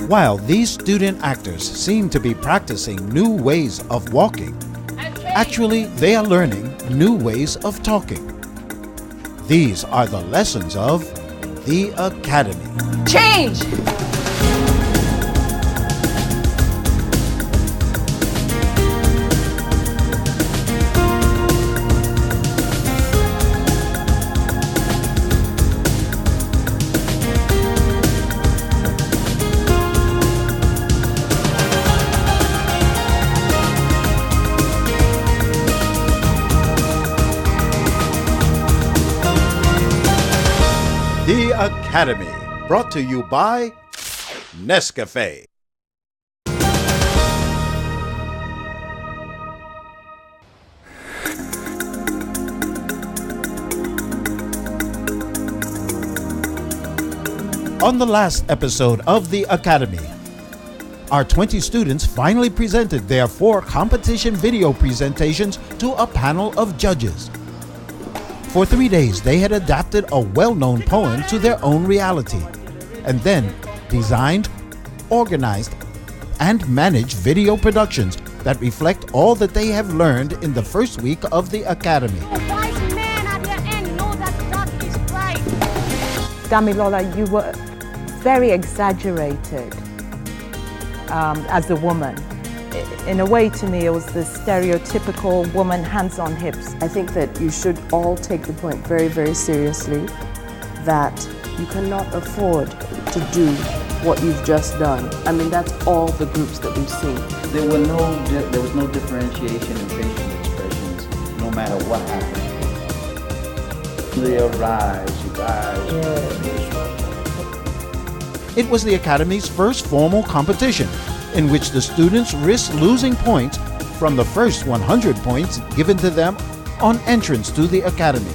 While these student actors seem to be practicing new ways of walking, actually they are learning new ways of talking. These are the lessons of the Academy. Change! The Academy, brought to you by Nescafe. On the last episode of The Academy, our 20 students finally presented their 4 competition video presentations to a panel of judges. For 3 days, they had adapted a well-known poem to their own reality, and then designed, organized, and managed video productions that reflect all that they have learned in the first week of the Academy. A wise man at the end knows that God is right. Damilola, you were very exaggerated as a woman. In a way, to me, it was the stereotypical woman, hands on hips. I think that you should all take the point very, very seriously that you cannot afford to do what you've just done. I mean, that's all the groups that we've seen. There was no differentiation in facial expressions, no matter what happened. They arise, you guys. It was the Academy's first formal competition, in which the students risked losing points from the first 100 points given to them on entrance to the Academy.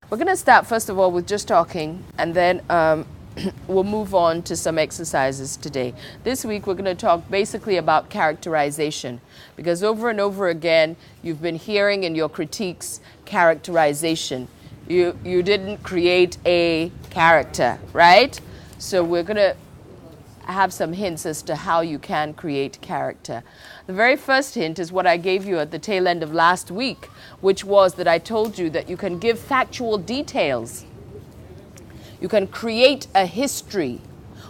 We're going to start first of all with just talking, and then we'll move on to some exercises today. This week we're going to talk basically about characterization, because over and over again you've been hearing in your critiques characterization. You didn't create a character, right? So we're going to have some hints as to how you can create character. The very first hint is what I gave you at the tail end of last week, which was that I told you that you can give factual details. You can create a history,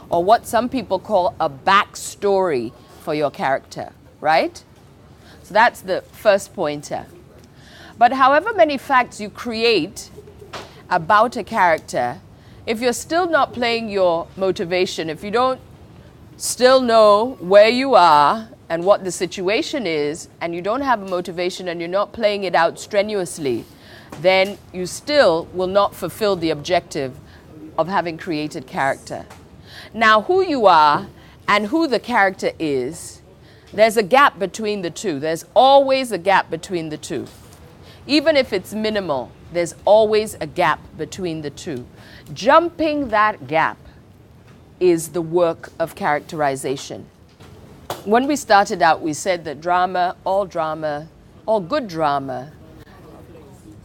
or what some people call a backstory for your character, right? So that's the first pointer. But however many facts you create about a character, if you're still not playing your motivation, if you don't still know where you are and what the situation is, and you don't have a motivation and you're not playing it out strenuously, then you still will not fulfill the objective of having created character. Now, who you are and who the character is, there's a gap between the two. There's always a gap between the two. Even if it's minimal, there's always a gap between the two. Jumping that gap is the work of characterization. When we started out, we said that all good drama,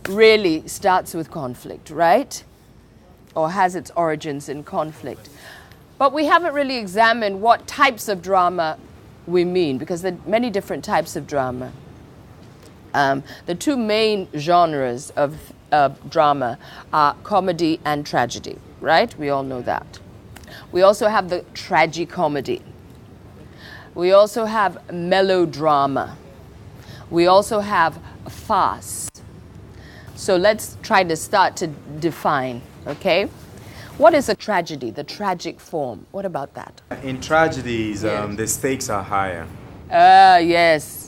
really starts with conflict, right? Or has its origins in conflict. But we haven't really examined what types of drama we mean, because there are many different types of drama. The two main genres of drama are comedy and tragedy, right? We all know that. We also have the tragicomedy. We also have melodrama. We also have farce. So let's try to start to define, okay? What is a tragedy, the tragic form? What about that? In tragedies, the stakes are higher. Yes.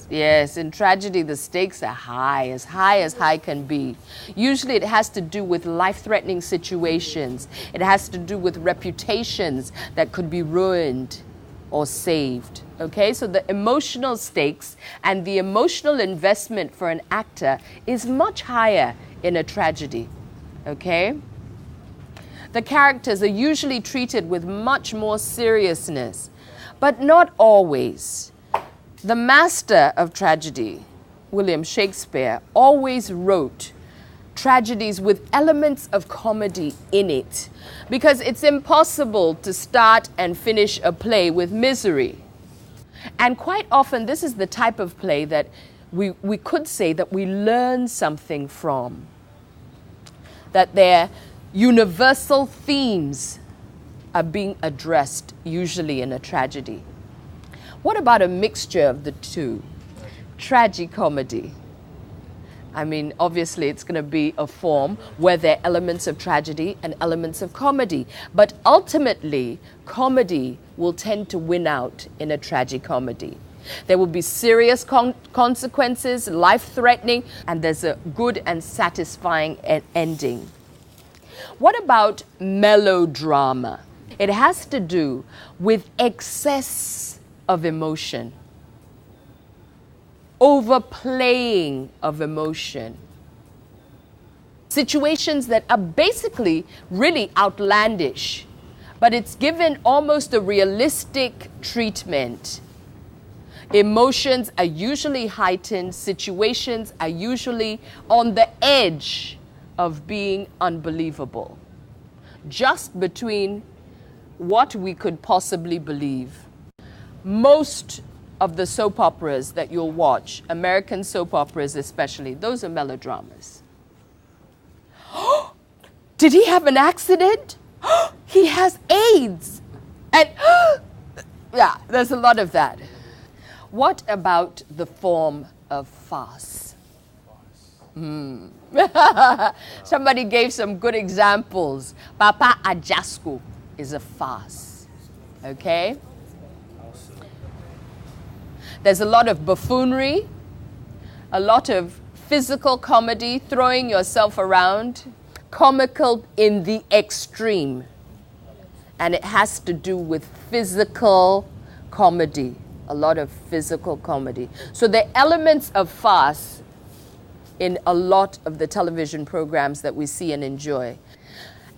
In tragedy, the stakes are high as high can be. Usually it has to do with life-threatening situations. It has to do with reputations that could be ruined or saved. Okay, so the emotional stakes and the emotional investment for an actor is much higher in a tragedy. Okay? The characters are usually treated with much more seriousness, but not always. The master of tragedy, William Shakespeare, always wrote tragedies with elements of comedy in it, because it's impossible to start and finish a play with misery. And quite often, this is the type of play that we could say that we learn something from, that their universal themes are being addressed, usually in a tragedy. What about a mixture of the two? Tragicomedy. I mean, obviously it's going to be a form where there are elements of tragedy and elements of comedy. But ultimately, comedy will tend to win out in a tragicomedy. There will be serious consequences, life-threatening, and there's a good and satisfying ending. What about melodrama? It has to do with excess of emotion, overplaying of emotion. Situations that are basically really outlandish, but it's given almost a realistic treatment. Emotions are usually heightened, situations are usually on the edge of being unbelievable, just between what we could possibly believe. Most of the soap operas that you'll watch, American soap operas especially, those are melodramas. Did he have an accident? He has AIDS. And yeah, there's a lot of that. What about the form of farce? Somebody gave some good examples. Papa Ajasco is a farce. Okay? There's a lot of buffoonery, a lot of physical comedy, throwing yourself around, comical in the extreme. And it has to do with physical comedy, a lot of physical comedy. So the elements of farce in a lot of the television programs that we see and enjoy.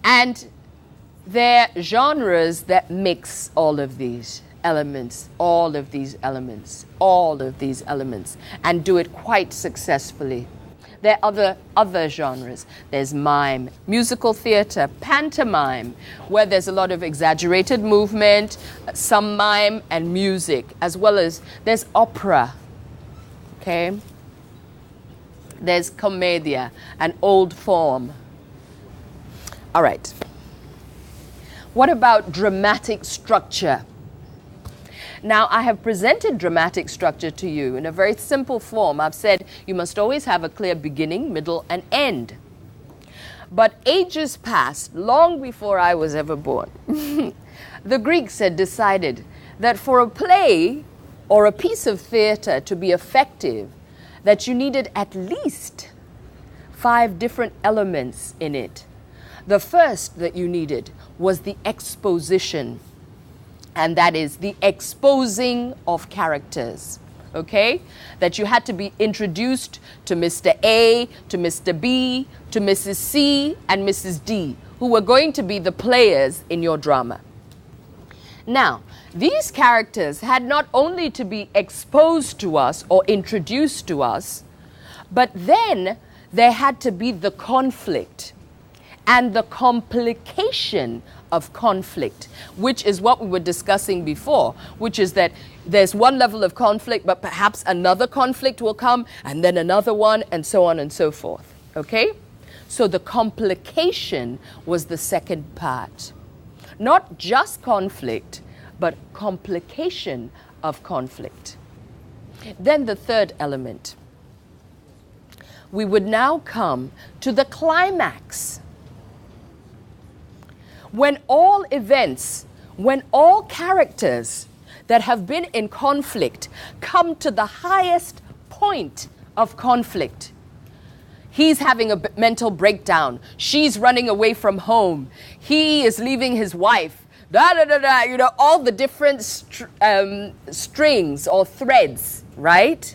And there are genres that mix all of these elements, and do it quite successfully. There are other genres. There's mime, musical theater, pantomime, where there's a lot of exaggerated movement, some mime and music, as well as there's opera, okay? There's commedia, an old form. All right. What about dramatic structure? Now, I have presented dramatic structure to you in a very simple form. I've said you must always have a clear beginning, middle, and end. But ages past, long before I was ever born, the Greeks had decided that for a play or a piece of theater to be effective, that you needed at least 5 different elements in it. The first that you needed was the exposition. And that is the exposing of characters, okay? That you had to be introduced to Mr. A, to Mr. B, to Mrs. C, and Mrs. D, who were going to be the players in your drama. Now, these characters had not only to be exposed to us or introduced to us, but then there had to be the conflict and the complication of conflict, which is what we were discussing before, which is that there's one level of conflict, but perhaps another conflict will come, and then another one, and so on and so forth, okay? So the complication was the second part. Not just conflict, but complication of conflict. Then the third element. We would now come to the climax. When all events, when all characters that have been in conflict come to the highest point of conflict. He's having a mental breakdown. She's running away from home. He is leaving his wife. You know, all the different strings or threads, right,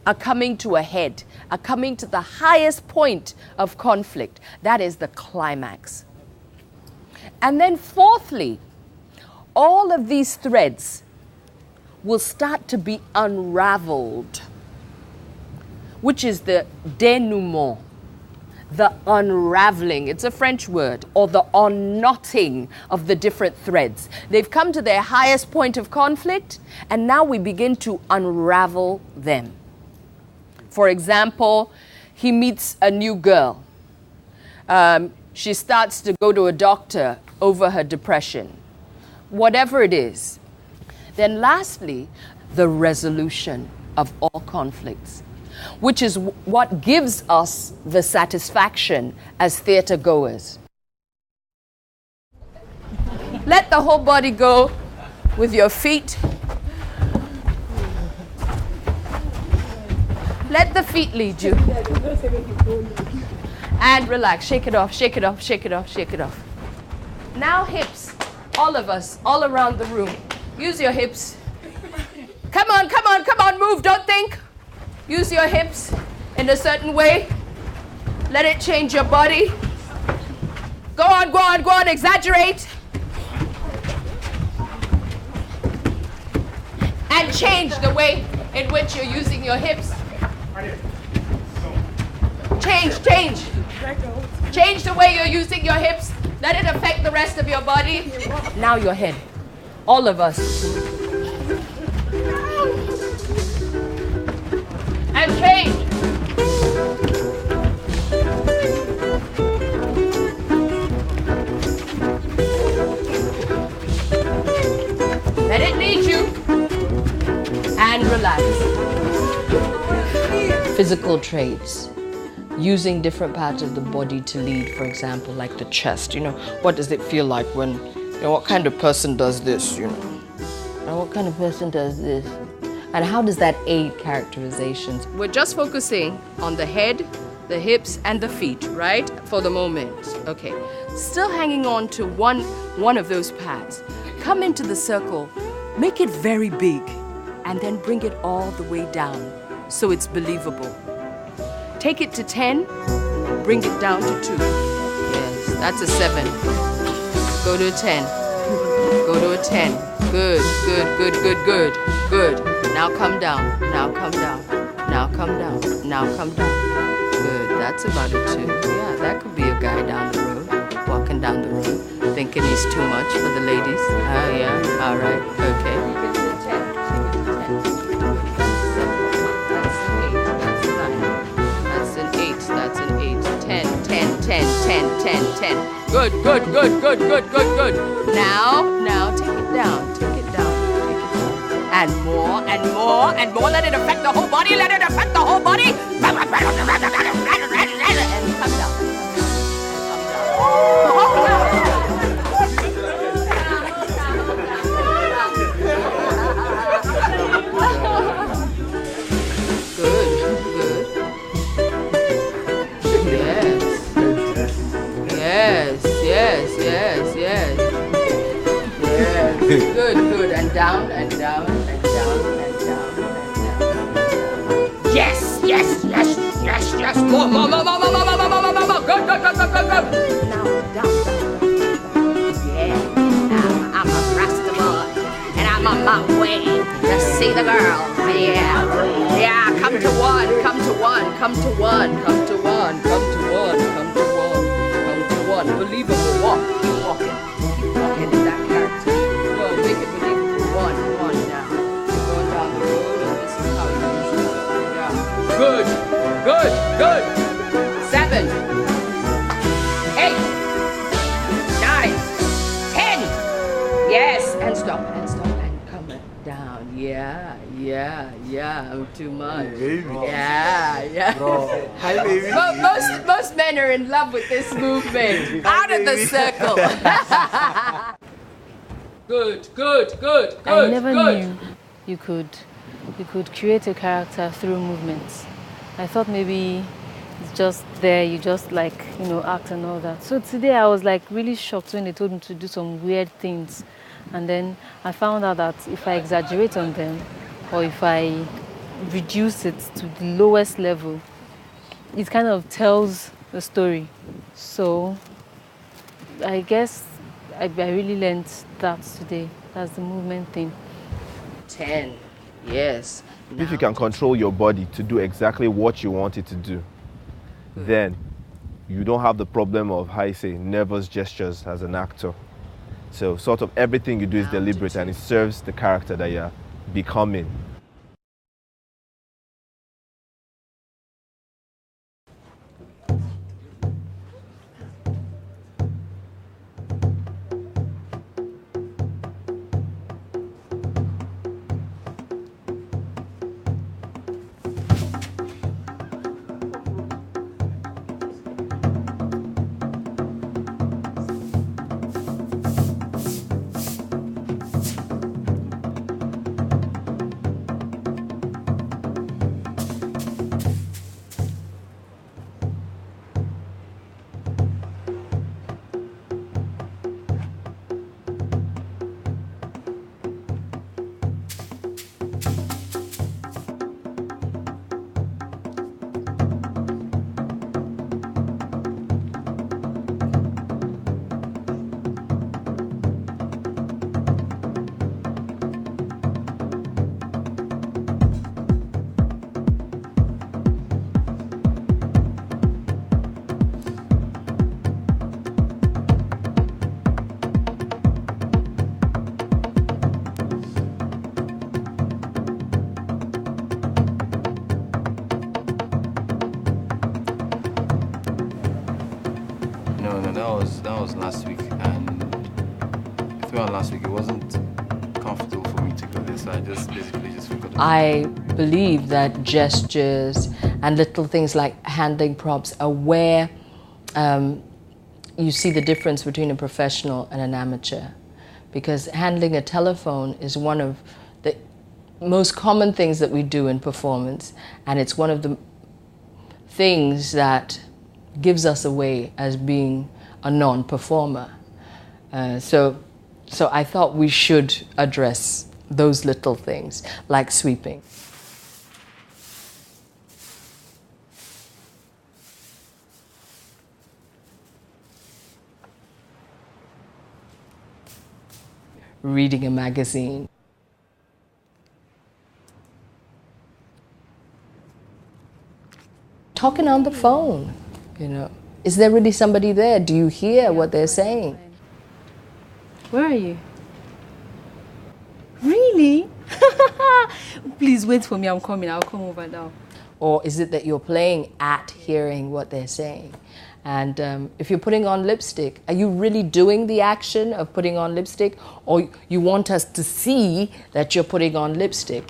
are coming to a head, are coming to the highest point of conflict. That is the climax. And then fourthly, all of these threads will start to be unraveled, which is the denouement. the unraveling, it's a French word, or the unknotting of the different threads. They've come to their highest point of conflict, and now we begin to unravel them. For example, he meets a new girl. She starts to go to a doctor over her depression, whatever it is. Then lastly, the resolution of all conflicts, which is what gives us the satisfaction as theater goers. Let the whole body go with your feet. Let the feet lead you. And relax, shake it off, shake it off, shake it off, shake it off. Now hips, all of us, all around the room. Use your hips. Come on, come on, come on, move, don't think. Use your hips in a certain way. Let it change your body. Go on, go on, go on, exaggerate. And change the way in which you're using your hips. Change, change. Change the way you're using your hips. Let it affect the rest of your body. Now your head. All of us. And change. Let it lead you. And relax. Physical traits. Using different parts of the body to lead, for example, like the chest. You know, what does it feel like when, you know, what kind of person does this, you know? And what kind of person does this? And how does that aid characterizations? We're just focusing on the head, the hips, and the feet, right? For the moment. Okay. Still hanging on to one of those pads. Come into the circle, make it very big, and then bring it all the way down so it's believable. Take it to 10, bring it down to 2. Yes, that's a 7. Go to a 10. Go to a 10. Good, good, good, good, good, good. Now come down, now come down, now come down, now come down. Good, that's about a 2. Yeah, that could be a guy down the road, walking down the road, thinking he's too much for the ladies. Oh yeah, all right, okay. That's an 8, 10, 10, 10, 10, 10, 10. Good, good, good, good, good, good, good. Now, take it down, take it down, take it down. And more, and more, and more. Let it affect the whole body, let it affect the whole body. And come down. Good, good, and down, and down, and down, and down, and down. Yes, yes, yes, yes, yes. More, more, more, more, more, more, more, more, more, more, more. Good, good, good, good, good, good. Now, down, down. Yeah, now I'm a Rasta boy, and I'm on my way to see the girl. Yeah, yeah. Come to one, come to one, come to one, come to one, come to one, come to one, come to one. Believable walk. Keep walking. Keep walking in that character. Make it believable. One now. You're going down the road, and this is how you use it. Yeah. Good, good, good. 7, 8, 9, 10. Yes, and stop, and come down. Yeah, yeah, yeah. I'm too much. Hey, baby. Yeah, yeah. Bro. Hi, baby. Most men are in love with this movement. Out of the circle. Good, good, good, good. I never knew you could create a character through movements. I thought maybe it's just there, you just like, act and all that. So today I was like really shocked when they told me to do some weird things. And then I found out that if I exaggerate on them, or if I reduce it to the lowest level, it kind of tells the story. So I guess I really learned that today. That's the movement thing. 10, yes. Now, if you can control your body to do exactly what you want it to do, then you don't have the problem of, how you say, nervous gestures as an actor. So sort of everything you do is deliberate and it serves the character that you're becoming. That was last week, and throughout last week it wasn't comfortable for me to go there, so I just basically just forgot about it. I believe that gestures and little things like handling props are where you see the difference between a professional and an amateur. Because handling a telephone is one of the most common things that we do in performance, and it's one of the things that gives us away as being a non-performer. So I thought we should address those little things, like sweeping. Reading a magazine. Talking on the phone, you know. Is there really somebody there? Do you hear what they're saying? Where are you? Really? Please wait for me, I'm coming. I'll come over now. Or is it that you're playing at hearing what they're saying? And if you're putting on lipstick, are you really doing the action of putting on lipstick? Or you want us to see that you're putting on lipstick?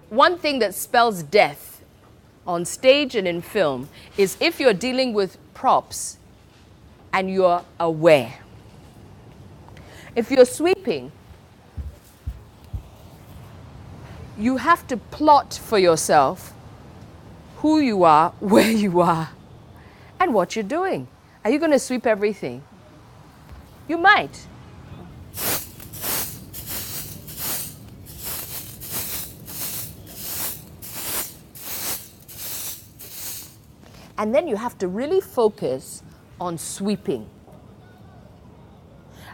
One thing that spells death on stage and in film is if you're dealing with props and you're aware. If you're sweeping, you have to plot for yourself who you are, where you are, and what you're doing. Are you going to sweep everything? You might. And then you have to really focus on sweeping,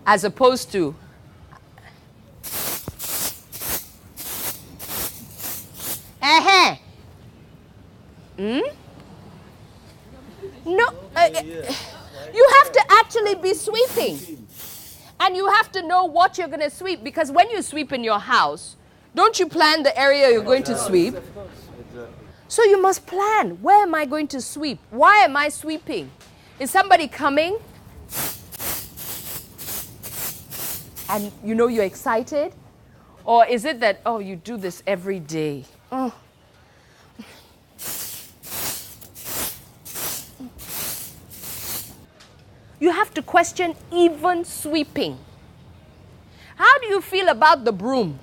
as opposed to No, you have to actually be sweeping. And you have to know what you're going to sweep, because when you sweep in your house, don't you plan the area you're going to sweep? So you must plan. Where am I going to sweep? Why am I sweeping? Is somebody coming? And you know you're excited? Or is it that, oh, you do this every day? Oh. You have to question even sweeping. How do you feel about the broom?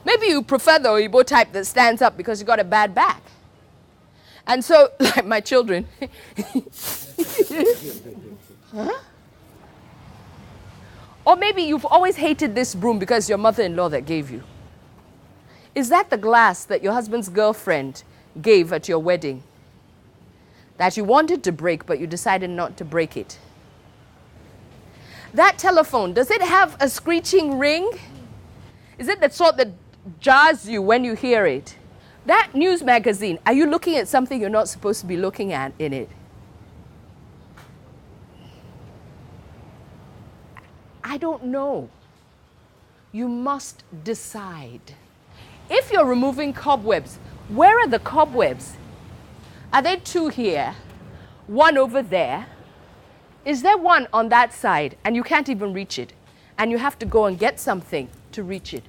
Maybe you prefer the Oyibo type that stands up because you got a bad back. And so, like my children. Huh? Or maybe you've always hated this broom because your mother-in-law that gave you. Is that the glass that your husband's girlfriend gave at your wedding? That you wanted to break, but you decided not to break it? That telephone, does it have a screeching ring? Is it the sort that jars you when you hear it? That news magazine, are you looking at something you're not supposed to be looking at in it? I don't know. You must decide. If you're removing cobwebs, where are the cobwebs? Are there two here? One over there? Is there one on that side and you can't even reach it? And you have to go and get something to reach it?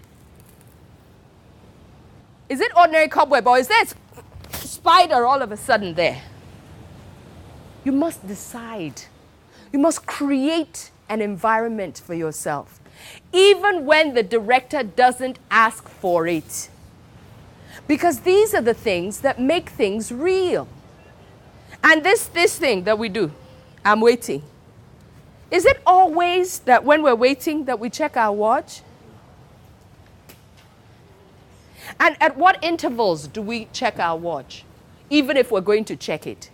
Is it ordinary cobweb or is there a spider all of a sudden there? You must decide. You must create an environment for yourself, even when the director doesn't ask for it. Because these are the things that make things real. And this thing that we do, I'm waiting. Is it always that when we're waiting that we check our watch? And at what intervals do we check our watch, even if we're going to check it?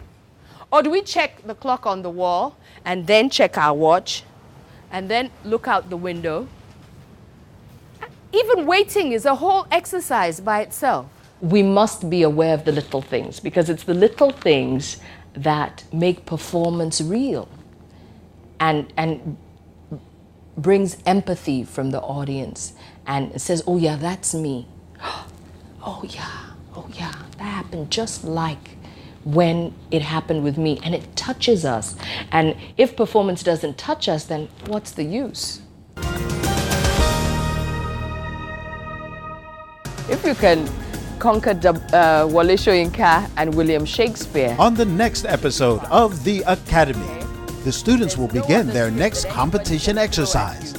Or do we check the clock on the wall and then check our watch and then look out the window? Even waiting is a whole exercise by itself. We must be aware of the little things because it's the little things that make performance real and brings empathy from the audience and says, oh yeah, that's me. Oh yeah, that happened just like when it happened with me, and it touches us. And if performance doesn't touch us, then what's the use? If you can conquer Wole Soyinka and William Shakespeare. On the next episode of The Academy, the students will begin their next competition exercise.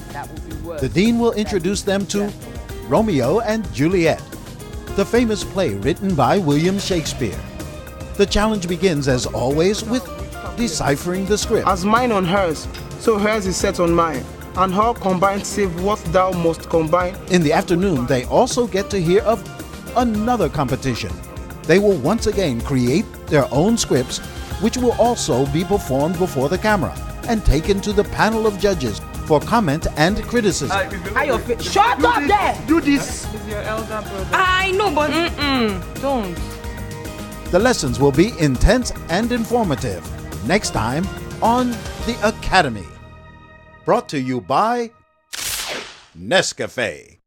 The dean will introduce them to Romeo and Juliet, the famous play written by William Shakespeare. The challenge begins, as always, with deciphering the script. As mine on hers, so hers is set on mine, and her combined save what thou must combine. In the afternoon, they also get to hear of another competition. They will once again create their own scripts, which will also be performed before the camera and taken to the panel of judges for comment and criticism. Shut up there! Do this! He's your elder brother. I know, but Don't. The lessons will be intense and informative. Next time on The Academy. Brought to you by Nescafe.